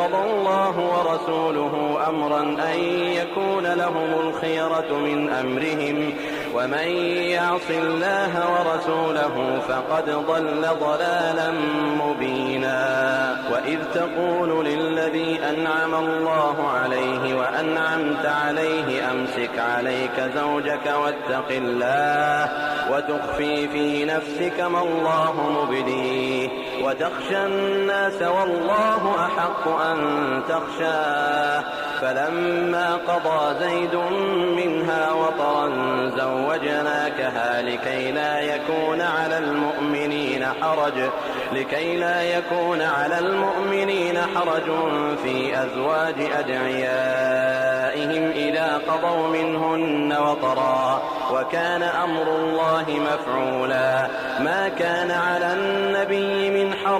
قضى الله ورسوله أمرا أن يكون لهم الخيرة من أمرهم ومن يعص الله ورسوله فقد ضل ضلالا مبينا وإذ تقول للذي أنعم الله عليه وأنعمت عليه أمسك عليك زوجك واتق الله وتخفي في نفسك ما الله مبديه وتخشى الناس والله أحق أن تخشاه فلما قضى زيد منها وطرا زوجناكها لكي لا يكون على المؤمنين حرج في أزواج أدعيائهم إذا قضوا منهن وطرا وكان أمر الله مفعولا ما كان على النبي من حرج